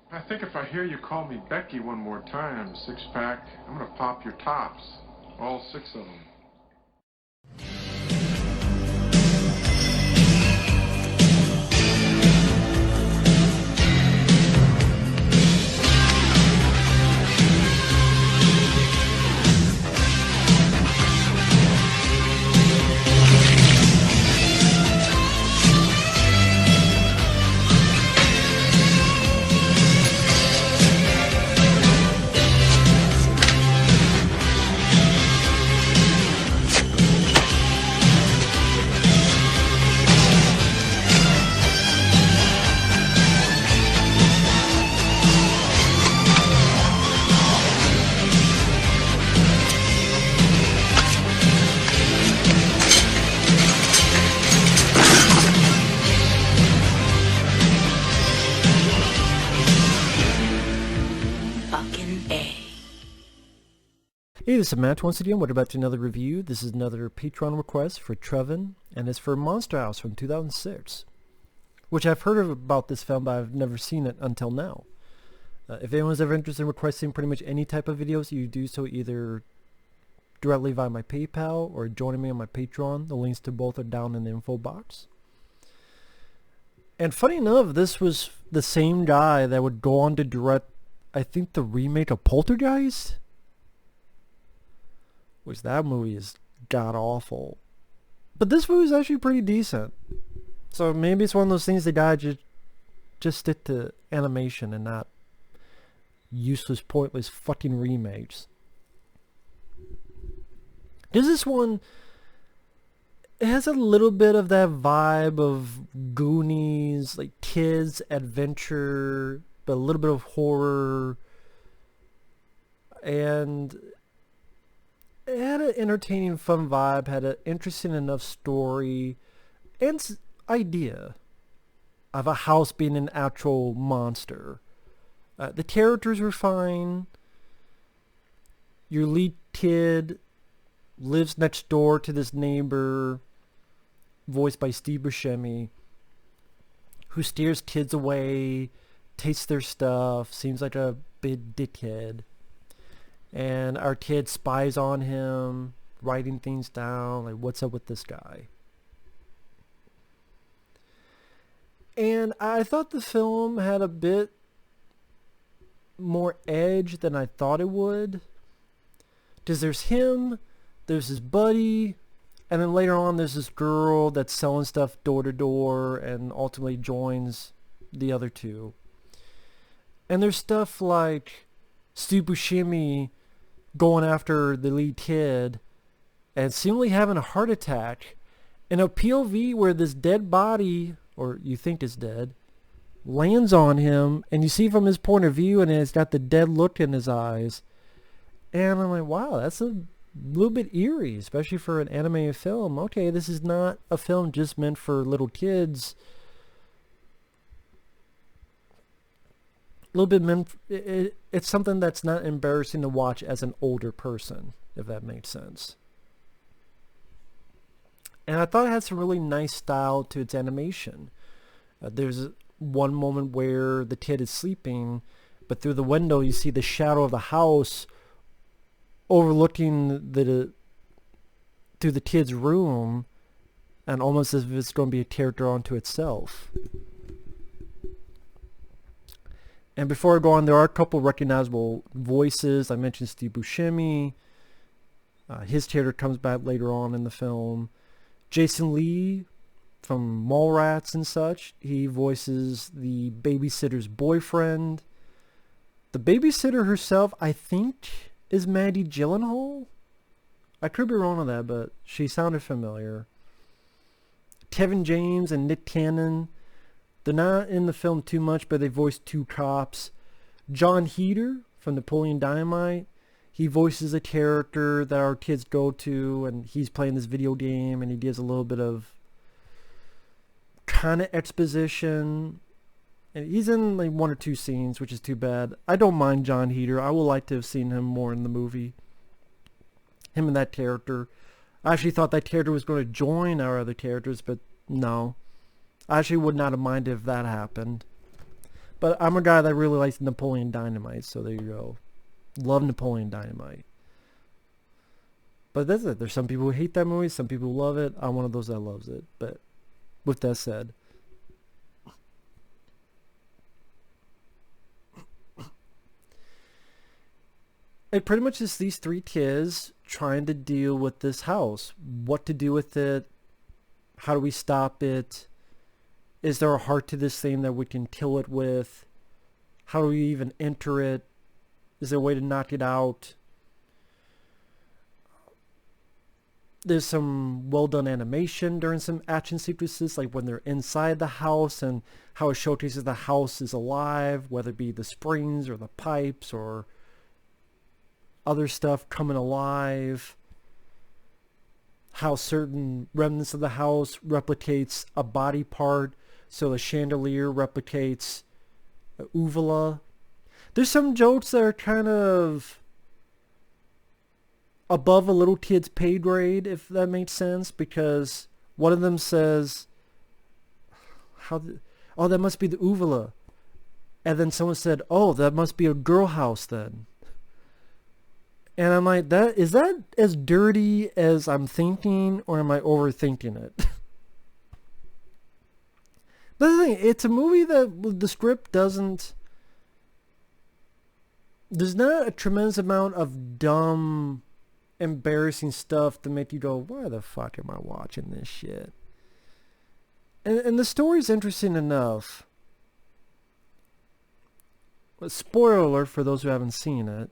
I think if I hear you call me Becky one more time, six-pack, I'm gonna pop your tops. All six of them. Hey, this is Matt once again. We're about to another review. This is another Patreon request for Trevin, and it's for Monster House from 2006, which I've heard of about this film, but I've never seen it until now. If anyone's ever interested in requesting pretty much any type of videos, you do so either directly via my PayPal or joining me on my Patreon. The links to both are down in the info box. And funny enough, this was the same guy that would go on to direct, I think, the remake of Poltergeist? Which that movie is god-awful. But this movie is actually pretty decent. So maybe it's one of those things the guy just stick to animation and not useless, pointless fucking remakes. There's this one, it has a little bit of that vibe of Goonies, like kids adventure, but a little bit of horror. And it had an entertaining, fun vibe, had an interesting enough story and idea of a house being an actual monster. The characters were fine. Your lead kid lives next door to this neighbor, voiced by Steve Buscemi, who steers kids away, takes their stuff, seems like a big dickhead. And our kid spies on him, writing things down, like, what's up with this guy? And I thought the film had a bit more edge than I thought it would. Because there's him, there's his buddy, and then later on there's this girl that's selling stuff door to door and ultimately joins the other two. And there's stuff like Steve Buscemi going after the lead kid and seemingly having a heart attack in a POV where this dead body, or you think is dead, lands on him, and you see from his point of view, and it's got the dead look in his eyes. And I'm like, wow, that's a little bit eerie, especially for an animated film. Okay, this is not a film just meant for little kids. A little bit meant, it's something that's not embarrassing to watch as an older person, if that makes sense. And I thought it had some really nice style to its animation. There's one moment where the kid is sleeping, but through the window you see the shadow of the house overlooking through the kid's room, and almost as if it's going to be a character unto itself. And before I go on, there are a couple recognizable voices. I mentioned Steve Buscemi. His character comes back later on in the film. Jason Lee from Mallrats and such. He voices the babysitter's boyfriend. The babysitter herself, I think, is Maggie Gyllenhaal. I could be wrong on that, but she sounded familiar. Kevin James and Gil Kenan. They're not in the film too much, but they voice two cops. Jon Heder from Napoleon Dynamite. He voices a character that our kids go to, and he's playing this video game, and he gives a little bit of kind of exposition. And he's in like one or two scenes, which is too bad. I don't mind Jon Heder. I would like to have seen him more in the movie. Him and that character. I actually thought that character was going to join our other characters, but no. I actually would not have minded if that happened. But I'm a guy that really likes Napoleon Dynamite, so there you go. Love Napoleon Dynamite. But that's it. There's some people who hate that movie, some people who love it. I'm one of those that loves it. But with that said, it pretty much is these three kids trying to deal with this house. What to do with it? How do we stop it? Is there a heart to this thing that we can kill it with? How do we even enter it? Is there a way to knock it out? There's some well done animation during some action sequences, like when they're inside the house and how it showcases the house is alive, whether it be the springs or the pipes or other stuff coming alive. How certain remnants of the house replicates a body part, so the chandelier replicates a uvula. There's some jokes that are kind of above a little kid's pay grade, if that makes sense, because one of them says, oh, that must be the uvula. And then someone said, oh, that must be a girl house then. And I'm like, is that as dirty as I'm thinking, or am I overthinking it? But the thing, it's a movie that the script doesn't... There's not a tremendous amount of dumb, embarrassing stuff to make you go, why the fuck am I watching this shit? And the story's interesting enough. But spoiler alert for those who haven't seen it.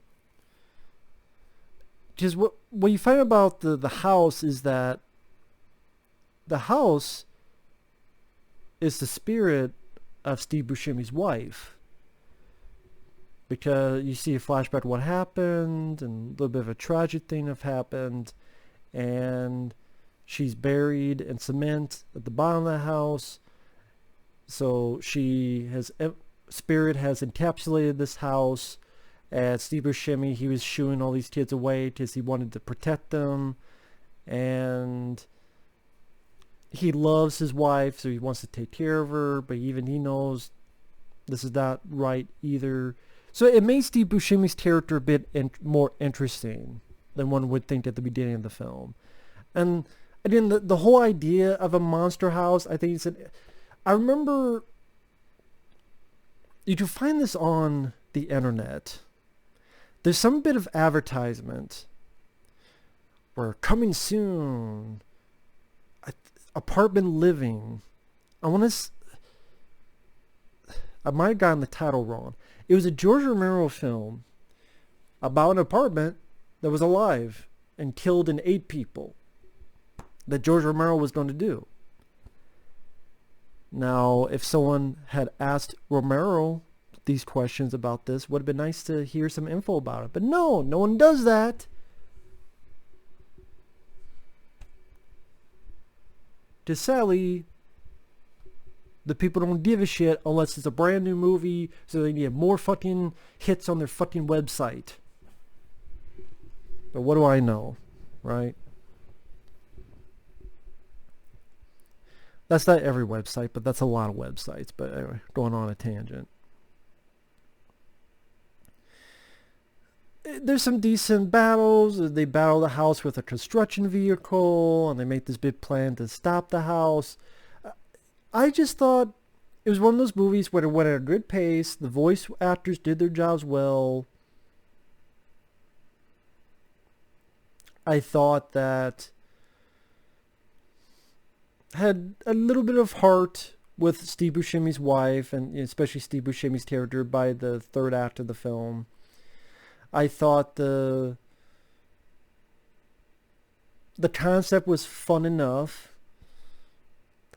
Just what you find about the house is that the house is the spirit of Steve Buscemi's wife. Because you see a flashback of what happened, and a little bit of a tragic thing have happened, and she's buried in cement at the bottom of the house. So spirit has encapsulated this house. At Steve Buscemi, he was shooing all these kids away because he wanted to protect them, and he loves his wife, so he wants to take care of her, but even he knows this is not right either. So it made Steve Buscemi's character a bit more interesting than one would think at the beginning of the film. And again, the whole idea of a monster house, I think I remember you can find this on the internet. There's some bit of advertisement where coming soon, apartment living. I might have gotten the title wrong. It was a George Romero film about an apartment that was alive and killed and ate people that George Romero was going to do. Now, if someone had asked Romero these questions about this, would have been nice to hear some info about it. But no one does that. Just sadly, the people don't give a shit unless it's a brand new movie, so they need more fucking hits on their fucking website. But what do I know, right? That's not every website, but that's a lot of websites. But anyway, going on a tangent. There's some decent battles. They battle the house with a construction vehicle, and they make this big plan to stop the house. I just thought it was one of those movies where it went at a good pace. The voice actors did their jobs well. I thought that had a little bit of heart with Steve Buscemi's wife, and especially Steve Buscemi's character by the third act of the film. I thought the concept was fun enough.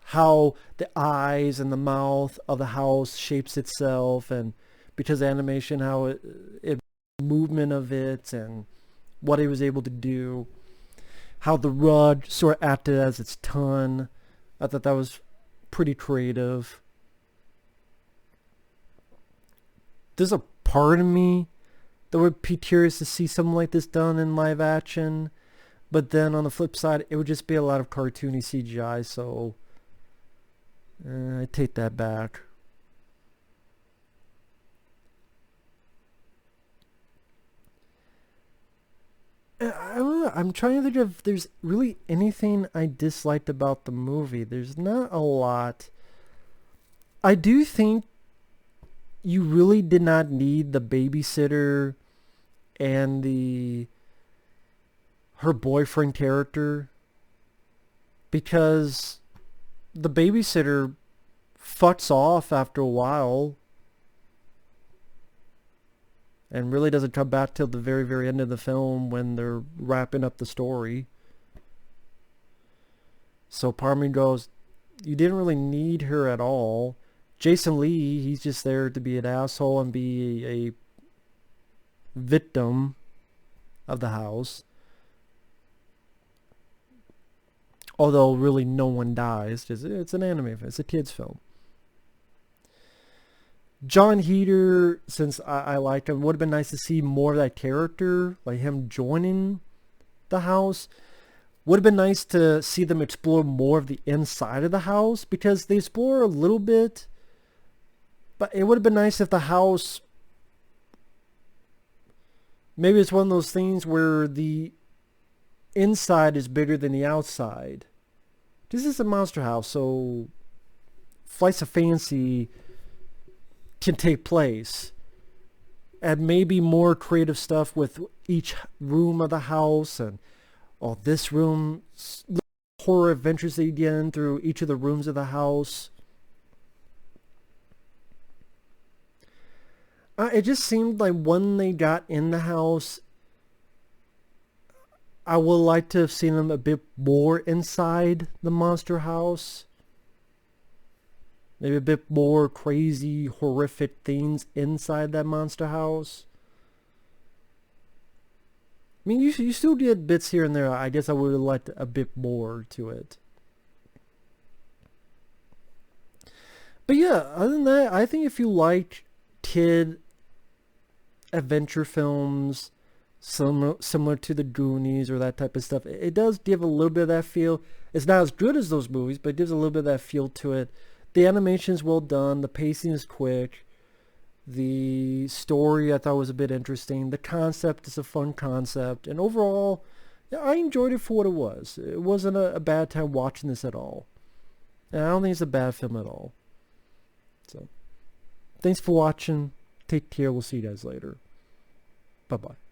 How the eyes and the mouth of the house shapes itself, and because of animation, how it movement of it and what he was able to do. How the rug sort of acted as its tongue. I thought that was pretty creative. There's a part of me that would be curious to see something like this done in live action, but then on the flip side, it would just be a lot of cartoony CGI, so I take that back. yeah, I'm trying to think if there's really anything I disliked about the movie. There's not a lot. I do think you really did not need the babysitter and her boyfriend character, because the babysitter fucks off after a while and really doesn't come back till the very, very end of the film when they're wrapping up the story. So part of me goes, you didn't really need her at all. Jason Lee, he's just there to be an asshole and be a victim of the house. Although really no one dies. It's an anime film. It's a kid's film. Jon Heder, since I liked him, would have been nice to see more of that character, like him joining the house. Would have been nice to see them explore more of the inside of the house, because they explore a little bit, but it would have been nice if the house, maybe it's one of those things where the inside is bigger than the outside. This is a monster house, so flights of fancy can take place, and maybe more creative stuff with each room of the house, and this room, horror adventures they get in through each of the rooms of the house. It just seemed like when they got in the house, I would like to have seen them a bit more inside the monster house. Maybe a bit more crazy, horrific things inside that monster house. I mean, you still get bits here and there. I guess I would have liked a bit more to it. But yeah, other than that, I think if you like kid adventure films, similar to the Goonies or that type of stuff, it does give a little bit of that feel. It's not as good as those movies, but it gives a little bit of that feel to it. The animation is well done. The pacing is quick. The story I thought was a bit interesting. The concept is a fun concept. And overall, yeah, I enjoyed it for what it was. It wasn't a bad time watching this at all. And I don't think it's a bad film at all. So, thanks for watching. Take care. We'll see you guys later. Bye-bye.